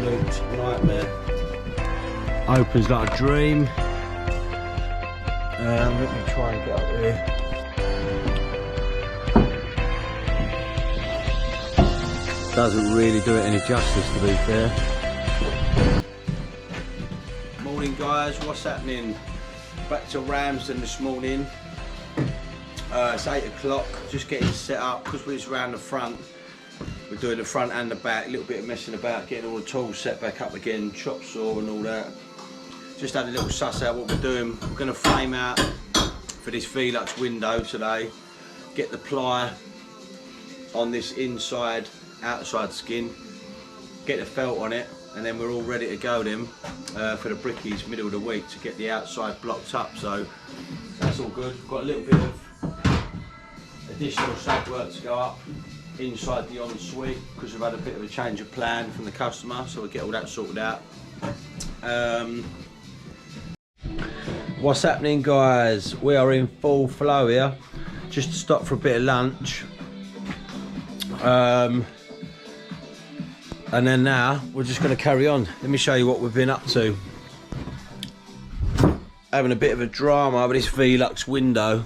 absolute nightmare. Opens like a dream. Let me try and get up here. Doesn't really do it any justice, to be fair. Morning guys, what's happening? Back to Ramsden this morning. It's 8 o'clock, just getting set up because we're around the front. We're doing the front and the back, a little bit of messing about, getting all the tools set back up again, chop saw and all that. Just had a little suss out what we're doing. We're going to frame out for this velux window today, get the ply on this inside, outside skin, get the felt on it, and then we're all ready to go then for the brickies middle of the week to get the outside blocked up. So that's all good. We've got a little bit of additional stud work to go up inside the ensuite because we've had a bit of a change of plan from the customer, so we'll get all that sorted out. What's happening guys? We are in full flow here. Just to stop for a bit of lunch. And then now we're just going to carry on. Let me show you what we've been up to. Having a bit of a drama with this velux window.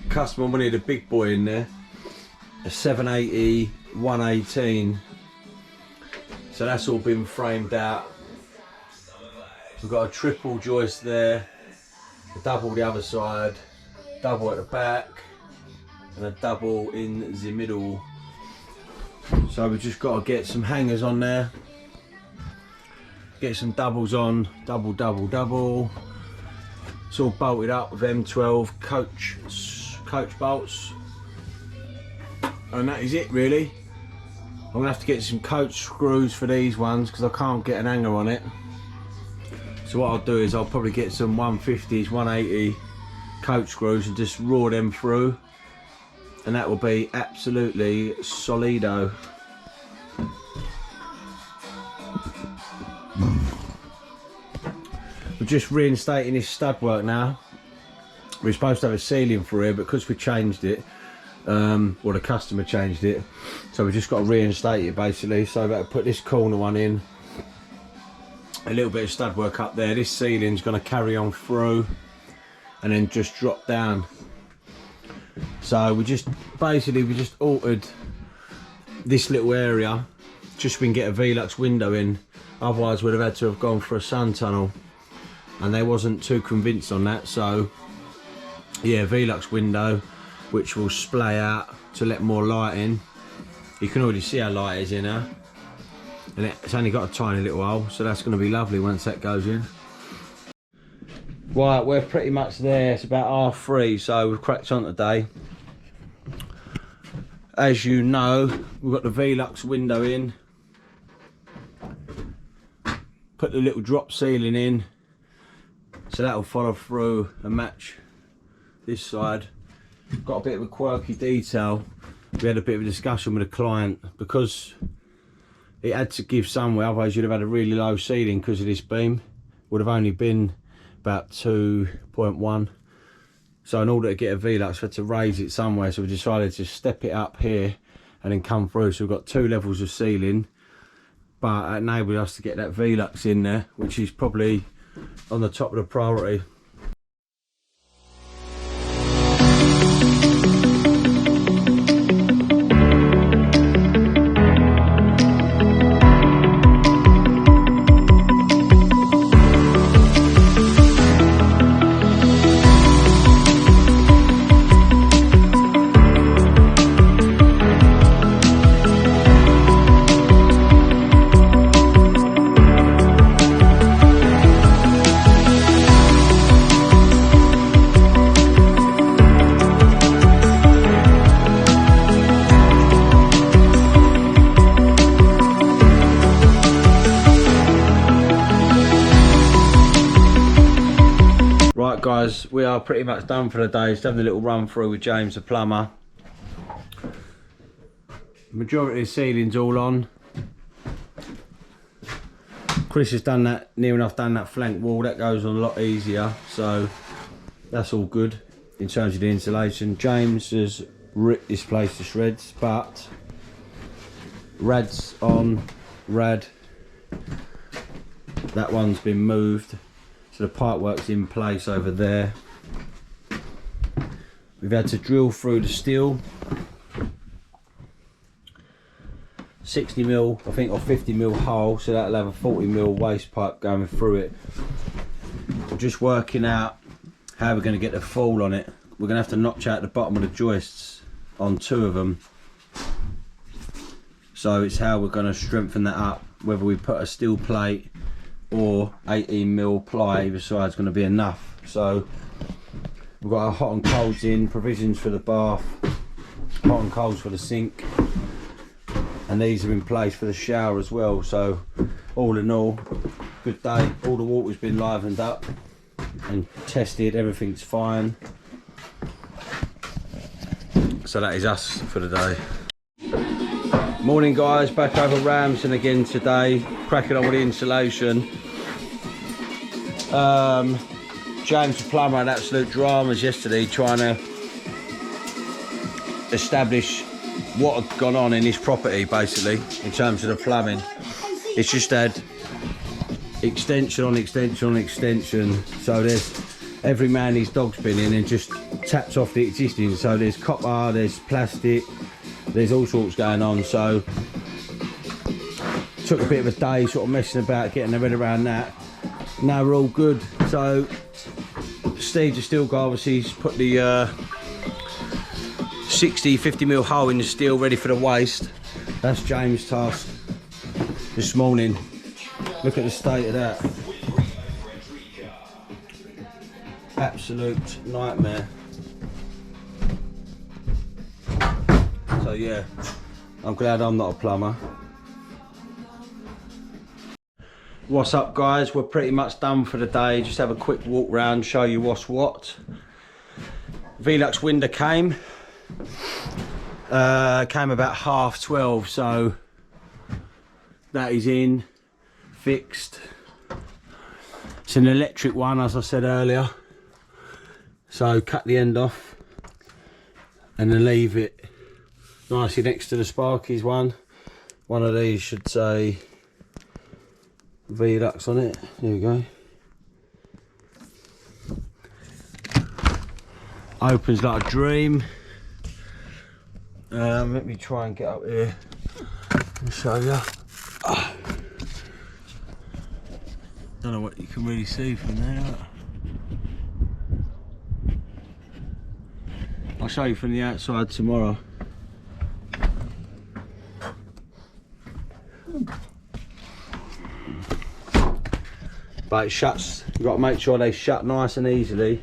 Customer wanted a big boy in there, a 780 118, so that's all been framed out. We've got a triple joist there, a double the other side, double at the back, and a double in the middle. So we've just got to get some hangers on there, get some doubles on, double double double. It's all bolted up with M12 coach bolts, and that is it really. I'm gonna have to get some coach screws for these ones because I can't get an hanger on it. So what I'll do is I'll probably get some 150s 180 coach screws and just raw them through, and that will be absolutely solido. We're just reinstating this stud work now. We're supposed to have a ceiling for here, but because we changed it, or the customer changed it, so we just got to reinstate it basically. So I've got to put this corner one in, a little bit of stud work up there. This ceiling's going to carry on through and then just drop down. So we just altered this little area just so we can get a velux window in. Otherwise we'd have had to have gone for a sun tunnel, and they wasn't too convinced on that. So yeah, velux window which will splay out to let more light in. You can already see how light is in here, and it's only got a tiny little hole, so that's going to be lovely once that goes in. Right, we're pretty much there. It's about 3:30, so we've cracked on today. As you know, we've got the velux window in, put the little drop ceiling in, so that'll follow through and match this side. Got a bit of a quirky detail. We had a bit of a discussion with a client because it had to give somewhere, otherwise you'd have had a really low ceiling because of this beam. Would have only been about 2.1. So in order to get a velux, we had to raise it somewhere, so we decided to step it up here and then come through. So we've got 2 levels of ceiling, but it enabled us to get that velux in there, which is probably on the top of the priority. Guys, we are pretty much done for the day. Just having a little run through with James the plumber. Majority of the ceiling's all on. Chris has done that, near enough done that flank wall. That goes on a lot easier, so that's all good in terms of the insulation. James has ripped this place to shreds, but Rad's on, rad. That one's been moved. So the pipe work's in place over there. We've had to drill through the steel. 60mm, I think, or 50mm hole, so that'll have a 40mm waste pipe going through it. We're just working out how we're going to get the fall on it. We're going to have to notch out the bottom of the joists on 2 of them. So it's how we're going to strengthen that up, whether we put a steel plate or 18mm ply either side's going to be enough. So we've got our hot and colds in, provisions for the bath, hot and colds for the sink, and these are in place for the shower as well. So all in all, good day. All the water's been livened up and tested, everything's fine. So that is us for the day. Morning guys, back over Ramsden again today, cracking on with the insulation. James the plumber had absolute dramas yesterday trying to establish what had gone on in this property, basically, in terms of the plumbing. It's just had extension on extension on extension, so there's every man his dog's been in and just taps off the existing. So there's copper, there's plastic, there's all sorts going on. So took a bit of a day sort of messing about, getting the head around that. Now we're all good. So Steve, the steel guy, obviously he's put the 50mm hole in the steel ready for the waste. That's James' task this morning. Look at the state of that. Absolute nightmare. So yeah, I'm glad I'm not a plumber. What's up guys, we're pretty much done for the day. Just have a quick walk round, show you what's what. Velux window came about 12:30, so that is in, fixed. It's an electric one, as I said earlier, so cut the end off and then leave it nicely next to the Sparkies one. One of these should say Velux on it. There we go. Opens like a dream. Let me try and get up here and show you. Don't know what you can really see from there. I'll show you from the outside tomorrow. But it shuts, you've got to make sure they shut nice and easily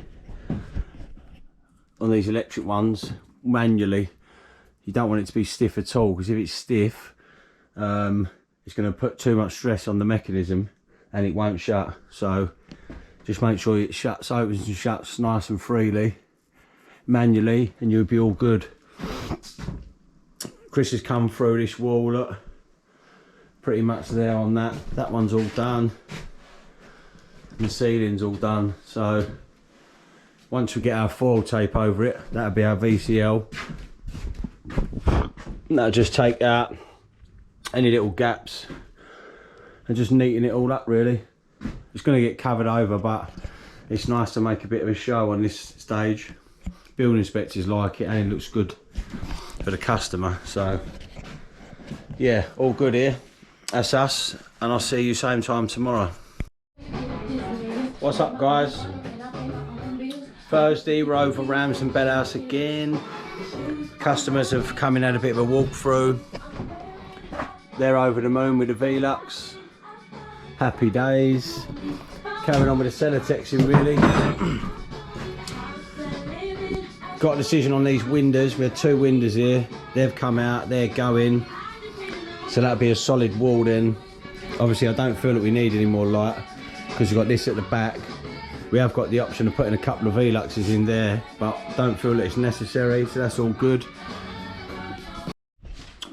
on these electric ones, manually. You don't want it to be stiff at all, because if it's stiff, it's going to put too much stress on the mechanism and it won't shut. So just make sure it shuts, opens and shuts nice and freely, manually, and you'll be all good. Chris has come through this wall, look, pretty much there on that. That one's all done. And the ceiling's all done. So once we get our foil tape over it, that'll be our VCL. And that'll just take out any little gaps and just neaten it all up really. It's going to get covered over, but it's nice to make a bit of a show on this stage. Building inspectors like it and it looks good for the customer. So yeah, all good here. That's us, and I'll see you same time tomorrow. What's up guys? Thursday, we're over Ramsden Bellhouse again. Customers have come and had a bit of a walkthrough. They're over the moon with the Velux. Happy days. Carrying on with the seller texting really. Got a decision on these windows. We had 2 windows here. They've come out, they're going. So that'll be a solid wall then. Obviously I don't feel that we need any more light, because we've got this at the back. We have got the option of putting a couple of Veluxes in there, but don't feel that it's necessary, so that's all good.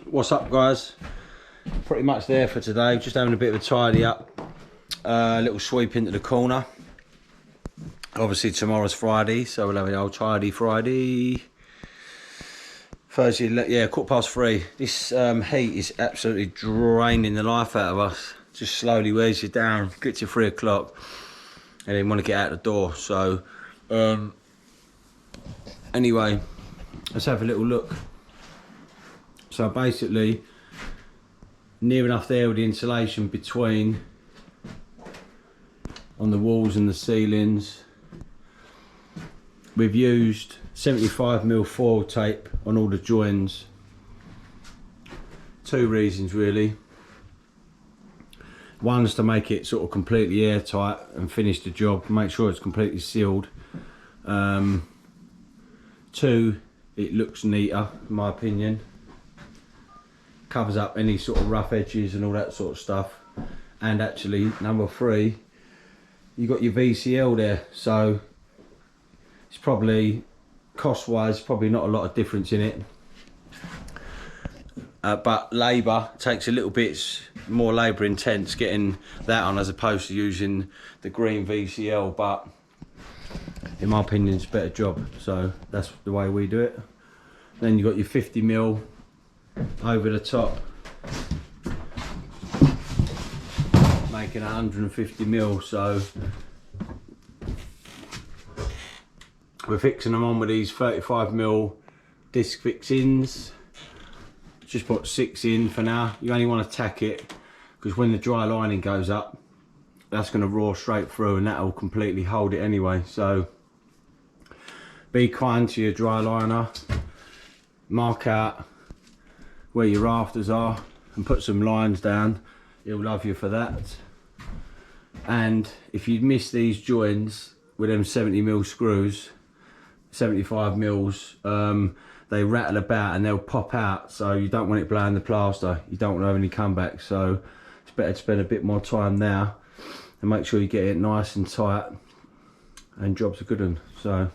What's up guys? Pretty much there for today, just having a bit of a tidy up, a little sweep into the corner. Obviously tomorrow's Friday, so we'll have an old tidy Friday. Thursday, yeah, 3:15. This heat is absolutely draining the life out of us. Just slowly wears you down. Get to 3 o'clock and then want to get out the door. So anyway, let's have a little look. So basically, near enough there with the insulation between on the walls and the ceilings. We've used 75mm foil tape on all the joins. 2 reasons really. One's to make it sort of completely airtight and finish the job, make sure it's completely sealed. 2, it looks neater in my opinion. Covers up any sort of rough edges and all that sort of stuff. And actually, number 3, you got your VCL there, so it's probably cost wise probably not a lot of difference in it, but labour takes a little bit more labour intense getting that on as opposed to using the green VCL, but in my opinion it's a better job, so that's the way we do it. Then you got your 50mm over the top, making 150mm, so we're fixing them on with these 35mm disc fixings. Just put 6 in for now. You only want to tack it because when the dry lining goes up, that's going to raw straight through and that will completely hold it anyway. So be kind to your dry liner, mark out where your rafters are and put some lines down. He'll love you for that. And if you miss these joins with them 70mm screws, 75mm, they rattle about and they'll pop out, so you don't want it blowing the plaster, you don't want to have any comebacks, so it's better to spend a bit more time now and make sure you get it nice and tight and job's a good one. So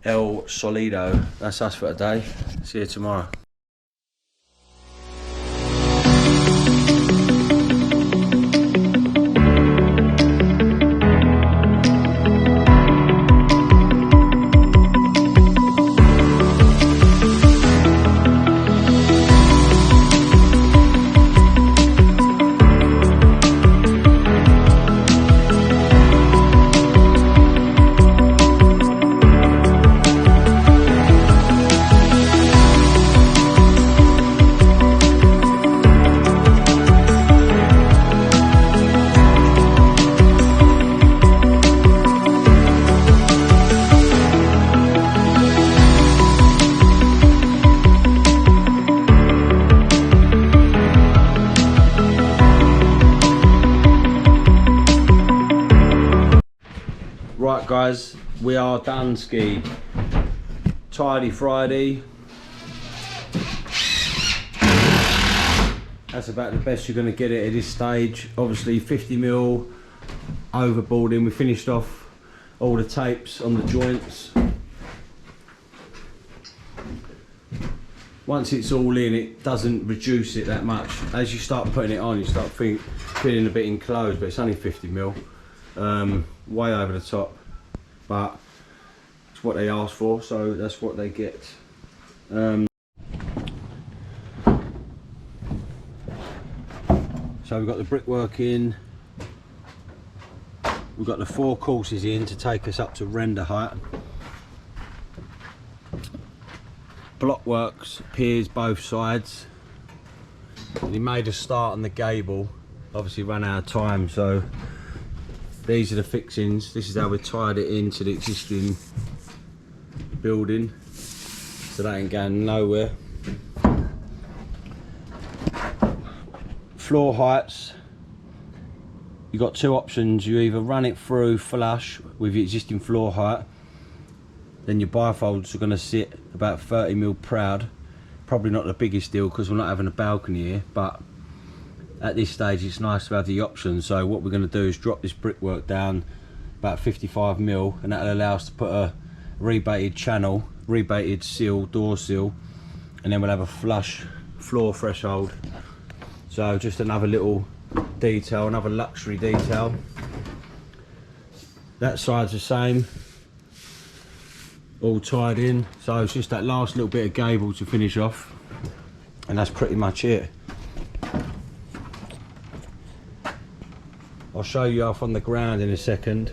El Solido, that's us for today. See you tomorrow. Right guys, we are done ski. Tidy Friday. That's about the best you're going to get it at this stage. Obviously 50mm overboarding. We finished off all the tapes on the joints. Once it's all in, it doesn't reduce it that much. As you start putting it on, you start feeling a bit enclosed, but it's only 50mm. Way over the top, but it's what they asked for, so that's what they get. So we've got the brickwork in, we've got the 4 courses in to take us up to render height. Blockworks, piers both sides. He made a start on the gable, obviously ran out of time, so these are the fixings. This is how we tied it into the existing building, so that ain't going nowhere. Floor heights, you've got 2 options. You either run it through flush with your existing floor height, then your bifolds are going to sit about 30mm proud. Probably not the biggest deal because we're not having a balcony here, but at this stage it's nice to have the option. So what we're going to do is drop this brickwork down about 55mm, and that'll allow us to put a rebated channel, rebated seal, door seal, and then we'll have a flush floor threshold. So just another little detail, another luxury detail. That side's the same. all tied in, so it's just that last little bit of gable to finish off, and that's pretty much it. I'll show you off on the ground in a second.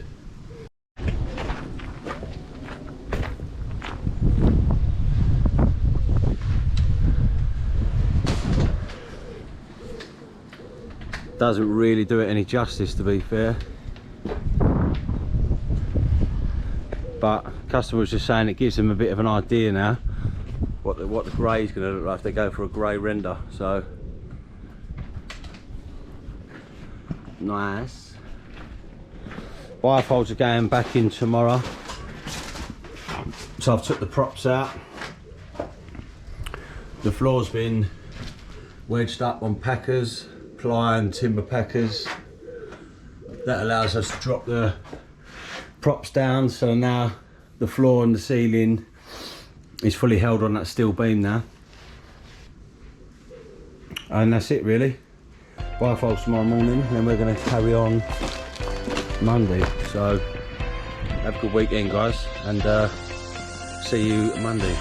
Doesn't really do it any justice, to be fair, but customer was just saying it gives them a bit of an idea now what the grey is going to look like if they go for a grey render. So nice. Bifolds are going back in tomorrow, so I've took the props out. The floor's been wedged up on packers, ply and timber packers. That allows us to drop the props down, so now the floor and the ceiling is fully held on that steel beam now. And that's it really. Bifolds tomorrow morning, and then we're going to carry on Monday. So have a good weekend guys, and see you Monday.